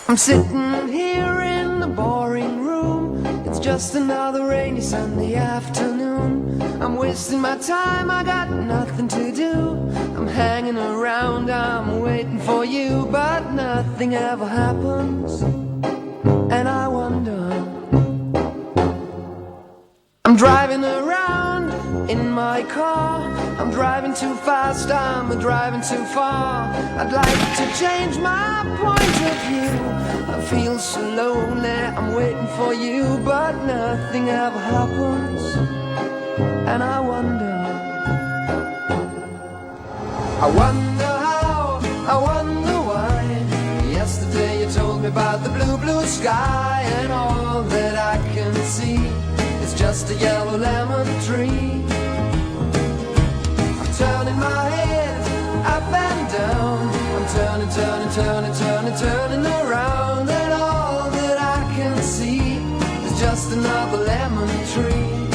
I'm sitting here in the boring room. It's just another rainy Sunday afternoon. I'm wasting my time, I got nothing to do. I'm hanging around, I'm waiting for you, but nothing ever happens. And I wonder, I'm driving around in my car. I'm driving too fast, I'm driving too far. I'd like to change my point of view. I feel so lonely, I'm waiting for you, but nothing ever happens. And I wonder how, I wonder why. Yesterday you told me about the blue, blue sky, and all that I can see is just a yellow lemon tree. I'm turning my head up and down. I'm turning, turning, turning, turning, turning around, and all that I can see is just another lemon tree.